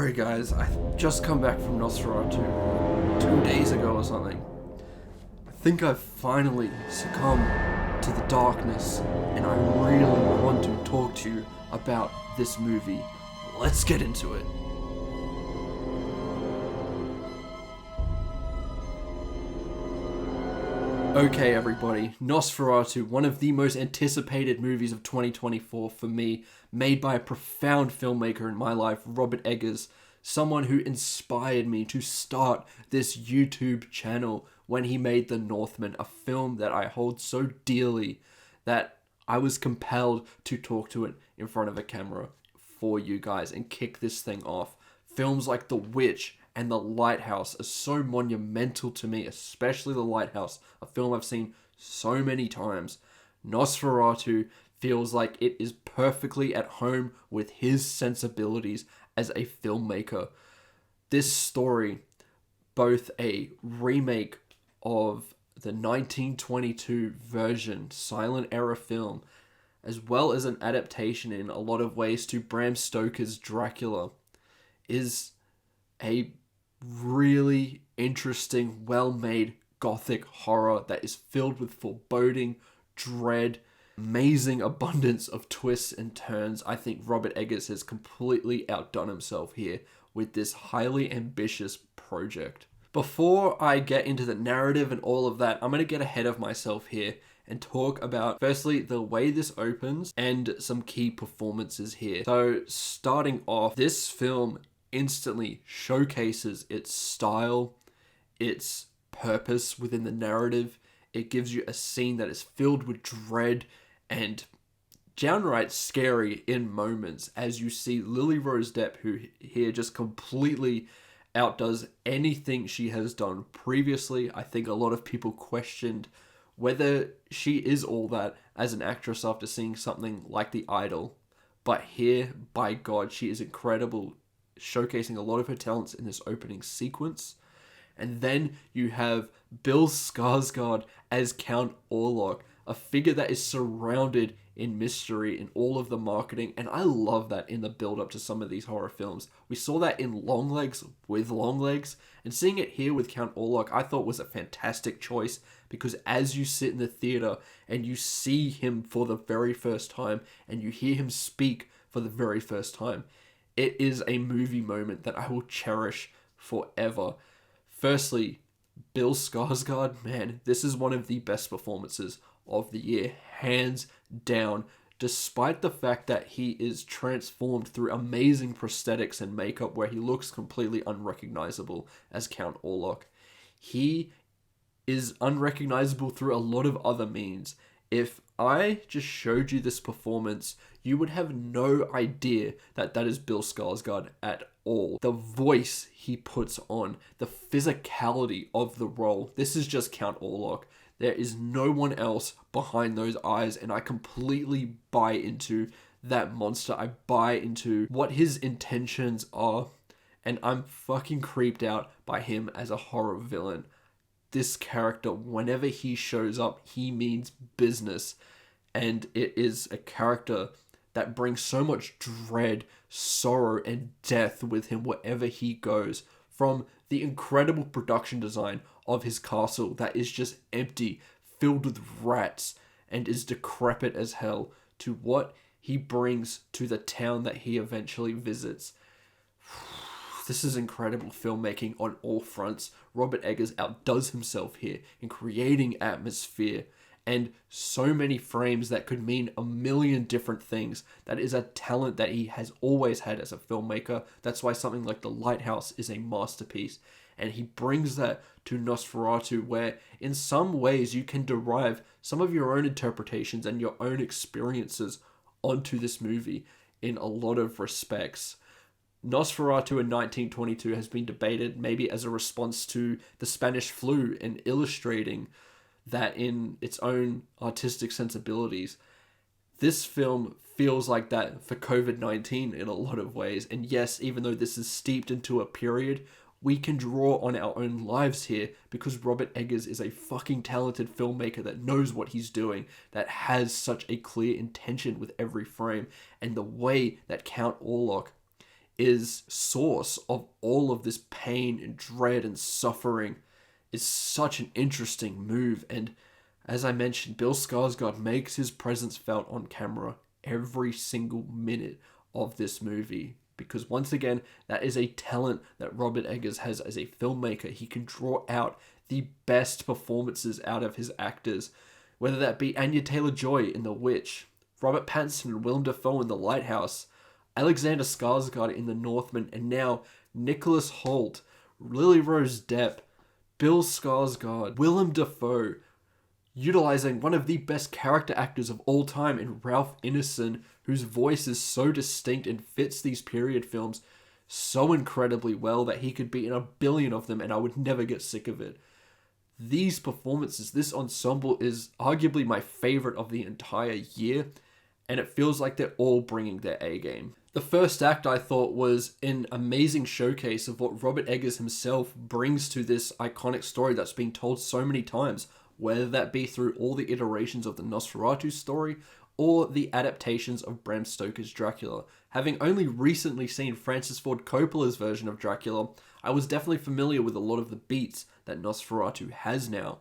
Sorry guys, I just come back from Nosferatu 2 days ago or something. I think I've finally succumbed to the darkness, and I really want to talk to you about this movie. Let's get into it. Okay everybody, Nosferatu, one of the most anticipated movies of 2024 for me, made by a profound filmmaker in my life, Robert Eggers, someone who inspired me to start this YouTube channel when he made The Northman, a film that I hold so dearly that I was compelled to talk to it in front of a camera for you guys and kick this thing off. Films like The Witch and The Lighthouse are so monumental to me, especially The Lighthouse, a film I've seen so many times. Nosferatu feels like it is perfectly at home with his sensibilities as a filmmaker. This story, both a remake of the 1922 version silent era film, as well as an adaptation in a lot of ways to Bram Stoker's Dracula, is a really interesting, well-made gothic horror that is filled with foreboding, dread, amazing abundance of twists and turns. I think Robert Eggers has completely outdone himself here with this highly ambitious project. Before I get into the narrative and all of that, I'm going to get ahead of myself here and talk about, firstly, the way this opens and some key performances here. So, starting off, this film instantly showcases its style, its purpose within the narrative. It gives you a scene that is filled with dread and downright scary in moments as you see Lily Rose Depp, who here just completely outdoes anything she has done previously. I think a lot of people questioned whether she is all that as an actress after seeing something like The Idol. But here, by God, she is incredible, showcasing a lot of her talents in this opening sequence. And then you have Bill Skarsgård as Count Orlok, a figure that is surrounded in mystery in all of the marketing, and I love that in the build-up to some of these horror films. We saw that in Longlegs with Longlegs, and seeing it here with Count Orlok I thought was a fantastic choice, because as you sit in the theater and you see him for the very first time and you hear him speak for the very first time, it is a movie moment that I will cherish forever. Firstly, Bill Skarsgård, man, this is one of the best performances of the year, hands down, despite the fact that he is transformed through amazing prosthetics and makeup where he looks completely unrecognizable as Count Orlok. He is unrecognizable through a lot of other means. If I just showed you this performance, you would have no idea that that is Bill Skarsgård at all. The voice he puts on, the physicality of the role, this is just Count Orlok. There is no one else behind those eyes, and I completely buy into that monster. I buy into what his intentions are, and I'm fucking creeped out by him as a horror villain. This character, whenever he shows up, he means business, and it is a character that brings so much dread, sorrow, and death with him wherever he goes. From the incredible production design of his castle that is just empty, filled with rats, and is decrepit as hell, to what he brings to the town that he eventually visits. This is incredible filmmaking on all fronts. Robert Eggers outdoes himself here in creating atmosphere and so many frames that could mean a million different things. That is a talent that he has always had as a filmmaker. That's why something like The Lighthouse is a masterpiece. And he brings that to Nosferatu, where in some ways you can derive some of your own interpretations and your own experiences onto this movie in a lot of respects. Nosferatu in 1922 has been debated maybe as a response to the Spanish flu and illustrating that in its own artistic sensibilities. This film feels like that for COVID-19 in a lot of ways. And yes, even though this is steeped into a period, we can draw on our own lives here because Robert Eggers is a fucking talented filmmaker that knows what he's doing, that has such a clear intention with every frame. And the way that Count Orlok is source of all of this pain and dread and suffering is such an interesting move. And as I mentioned, Bill Skarsgård makes his presence felt on camera every single minute of this movie. Because once again, that is a talent that Robert Eggers has as a filmmaker. He can draw out the best performances out of his actors, whether that be Anya Taylor-Joy in The Witch, Robert Pattinson and Willem Dafoe in The Lighthouse, Alexander Skarsgård in The Northman, and now Nicholas Hoult, Lily Rose Depp, Bill Skarsgård, Willem Dafoe, utilizing one of the best character actors of all time in Ralph Ineson, whose voice is so distinct and fits these period films so incredibly well that he could be in a billion of them and I would never get sick of it. These performances, this ensemble is arguably my favorite of the entire year, and it feels like they're all bringing their A game. The first act, I thought, was an amazing showcase of what Robert Eggers himself brings to this iconic story that's been told so many times, whether that be through all the iterations of the Nosferatu story or the adaptations of Bram Stoker's Dracula. Having only recently seen Francis Ford Coppola's version of Dracula, I was definitely familiar with a lot of the beats that Nosferatu has now,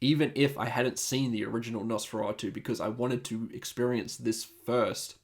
even if I hadn't seen the original Nosferatu because I wanted to experience this first.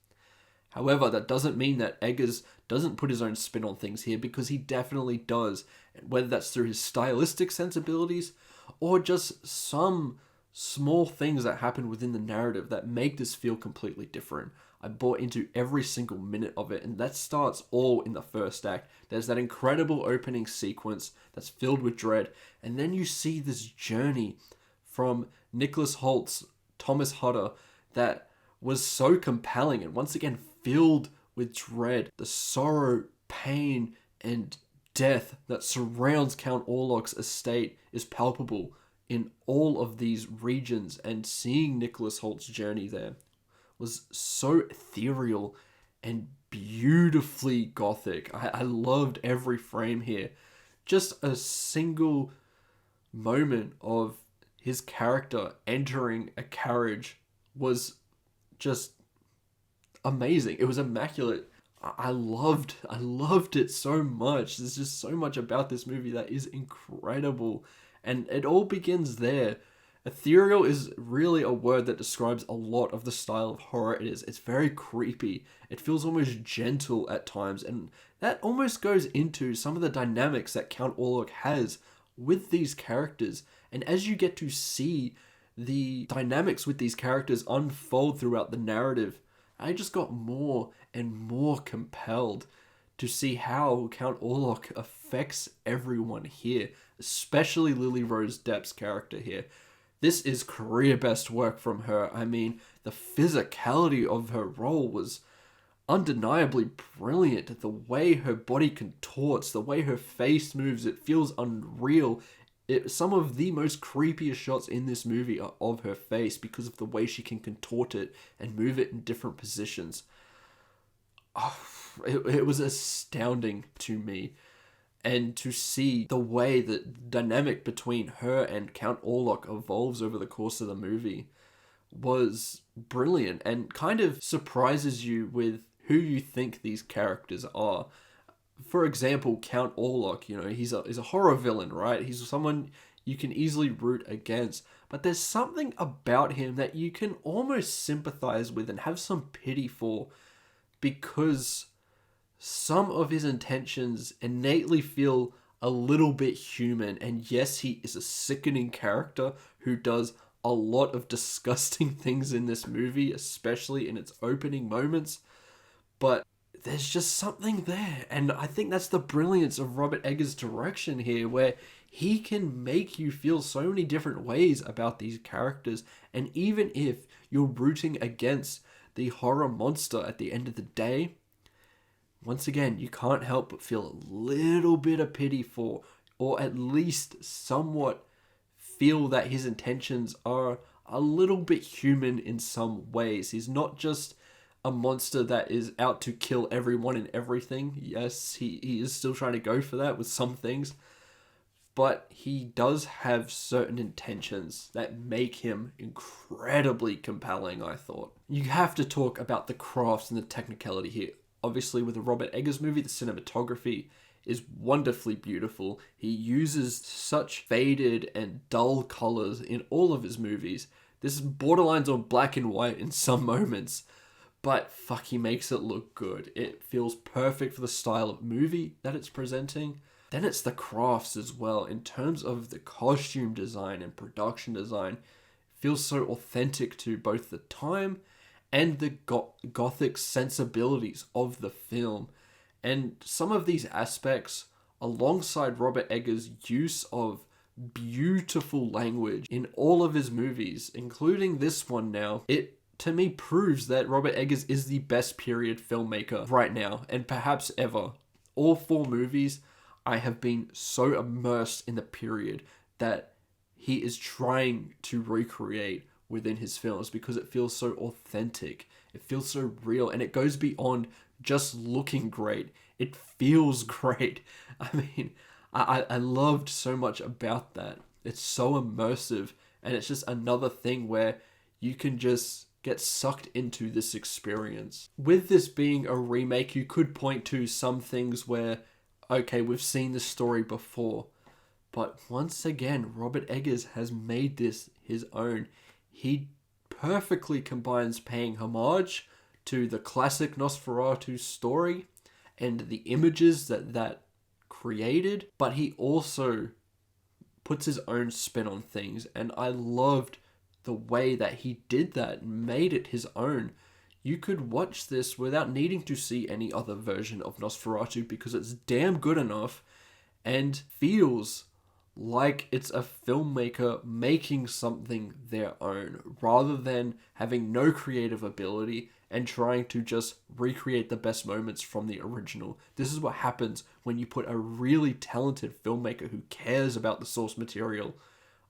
However, that doesn't mean that Eggers doesn't put his own spin on things here, because he definitely does, whether that's through his stylistic sensibilities or just some small things that happen within the narrative that make this feel completely different. I bought into every single minute of it, and that starts all in the first act. There's that incredible opening sequence that's filled with dread, and then you see this journey from Nicholas Holt's Thomas Hutter that was so compelling and once again filled with dread. The sorrow, pain, and death that surrounds Count Orlok's estate is palpable in all of these regions, and seeing Nicholas Holt's journey there was so ethereal and beautifully gothic. I loved every frame here. Just a single moment of his character entering a carriage was just amazing. It was immaculate. I loved it so much. There's just so much about this movie that is incredible. And it all begins there. Ethereal is really a word that describes a lot of the style of horror it is. It's very creepy. It feels almost gentle at times. And that almost goes into some of the dynamics that Count Orlok has with these characters. And as you get to see the dynamics with these characters unfold throughout the narrative, I just got more and more compelled to see how Count Orlok affects everyone here, especially Lily Rose Depp's character here. This is career best work from her. I mean, the physicality of her role was undeniably brilliant. The way her body contorts, the way her face moves, it feels unreal. Some of the most creepiest shots in this movie are of her face because of the way she can contort it and move it in different positions. Oh, it was astounding to me. And to see the way that dynamic between her and Count Orlok evolves over the course of the movie was brilliant, and kind of surprises you with who you think these characters are. For example, Count Orlok, he's a horror villain, right? He's someone you can easily root against, but there's something about him that you can almost sympathize with and have some pity for, because some of his intentions innately feel a little bit human. And yes, he is a sickening character who does a lot of disgusting things in this movie, especially in its opening moments, but there's just something there. And I think that's the brilliance of Robert Eggers' direction here, where he can make you feel so many different ways about these characters. And even if you're rooting against the horror monster at the end of the day, once again, you can't help but feel a little bit of pity for, or at least somewhat feel that his intentions are a little bit human in some ways. He's not just a monster that is out to kill everyone and everything. Yes, he is still trying to go for that with some things, but he does have certain intentions that make him incredibly compelling, I thought. You have to talk about the crafts and the technicality here. Obviously, with a Robert Eggers movie, the cinematography is wonderfully beautiful. He uses such faded and dull colors in all of his movies. This is borderlines on black and white in some moments, but fuck, he makes it look good. It feels perfect for the style of movie that it's presenting. Then it's the crafts as well. In terms of the costume design and production design, it feels so authentic to both the time and the gothic sensibilities of the film. And some of these aspects, alongside Robert Eggers' use of beautiful language in all of his movies, including this one now, it to me proves that Robert Eggers is the best period filmmaker right now, and perhaps ever. All 4 movies, I have been so immersed in the period that he is trying to recreate within his films because it feels so authentic. It feels so real, and it goes beyond just looking great. It feels great. I mean, I loved so much about that. It's so immersive, and it's just another thing where you can just get sucked into this experience. With this being a remake, you could point to some things where, okay, we've seen this story before, but once again, Robert Eggers has made this his own. He perfectly combines paying homage to the classic Nosferatu story and the images that created, but he also puts his own spin on things, and I loved the way that he did that and made it his own. You could watch this without needing to see any other version of Nosferatu because it's damn good enough and feels like it's a filmmaker making something their own rather than having no creative ability and trying to just recreate the best moments from the original. This is what happens when you put a really talented filmmaker who cares about the source material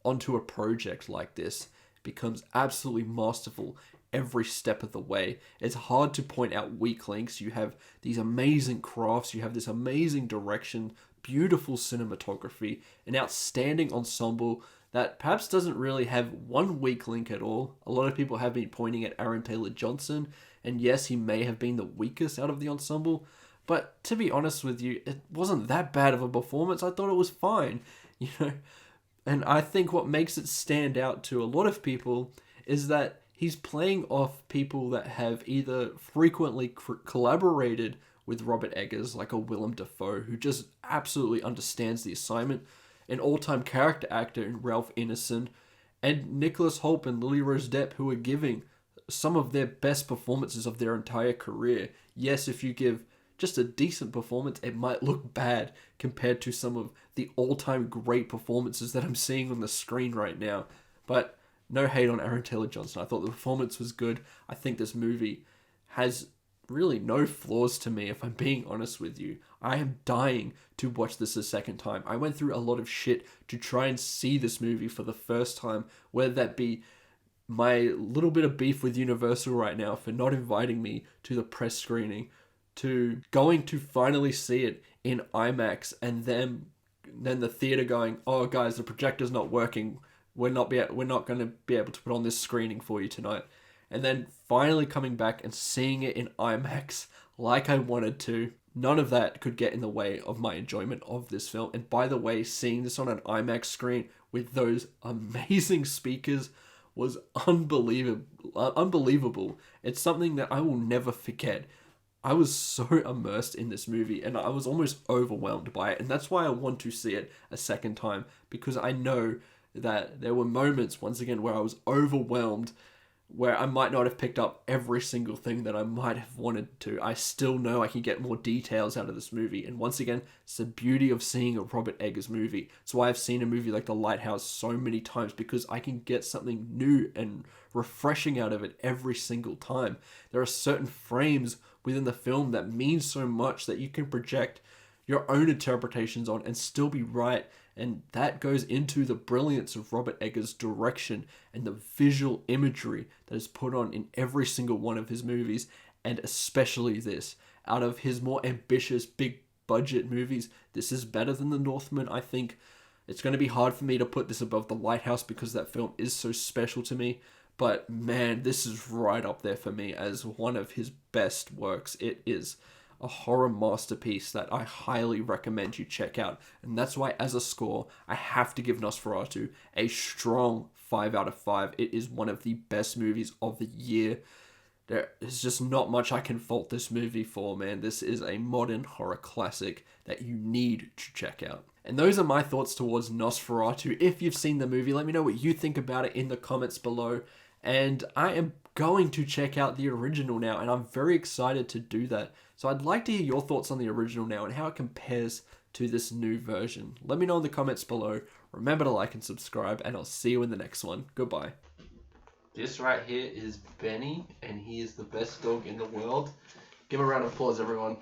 onto a project like this. It becomes absolutely masterful every step of the way. It's hard to point out weak links. You have these amazing crafts, you have this amazing direction, beautiful cinematography, an outstanding ensemble that perhaps doesn't really have one weak link at all. A lot of people have been pointing at Aaron Taylor-Johnson, and yes, he may have been the weakest out of the ensemble, but to be honest with you, it wasn't that bad of a performance. I thought it was fine, and I think what makes it stand out to a lot of people is that he's playing off people that have either frequently collaborated with Robert Eggers, like a Willem Dafoe, who just absolutely understands the assignment, an all-time character actor in Ralph Ineson, and Nicholas Hoult and Lily Rose Depp, who are giving some of their best performances of their entire career. Yes, if you give just a decent performance, it might look bad compared to some of the all-time great performances that I'm seeing on the screen right now. But no hate on Aaron Taylor-Johnson. I thought the performance was good. I think this movie has really no flaws to me, if I'm being honest with you. I am dying to watch this a second time. I went through a lot of shit to try and see this movie for the first time, whether that be my little bit of beef with Universal right now for not inviting me to the press screening, to going to finally see it in IMAX, and then the theater going, oh guys, the projector's not working, we're not going to be able to put on this screening for you tonight. And then finally coming back and seeing it in IMAX like I wanted to. None of that could get in the way of my enjoyment of this film. And by the way, seeing this on an IMAX screen with those amazing speakers was unbelievable. It's something that I will never forget. I was so immersed in this movie and I was almost overwhelmed by it. And that's why I want to see it a second time, because I know that there were moments, once again, where I was overwhelmed, where I might not have picked up every single thing that I might have wanted to. I still know I can get more details out of this movie. And once again, it's the beauty of seeing a Robert Eggers movie. It's why I've seen a movie like The Lighthouse so many times, because I can get something new and refreshing out of it every single time. There are certain frames within the film that mean so much that you can project your own interpretations on and still be right. And that goes into the brilliance of Robert Eggers' direction and the visual imagery that is put on in every single one of his movies, and especially this. Out of his more ambitious, big budget movies, this is better than The Northman. I think it's going to be hard for me to put this above The Lighthouse because that film is so special to me. But man, this is right up there for me as one of his best works. It is a horror masterpiece that I highly recommend you check out. And that's why, as a score, I have to give Nosferatu a strong 5 out of 5. It is one of the best movies of the year. There is just not much I can fault this movie for, man. This is a modern horror classic that you need to check out. And those are my thoughts towards Nosferatu. If you've seen the movie, let me know what you think about it in the comments below. And I am going to check out the original now, and I'm very excited to do that. So I'd like to hear your thoughts on the original now and how it compares to this new version. Let me know in the comments below. Remember to like and subscribe, and I'll see you in the next one. Goodbye. This right here is Benny, and he is the best dog in the world. Give him a round of applause, everyone.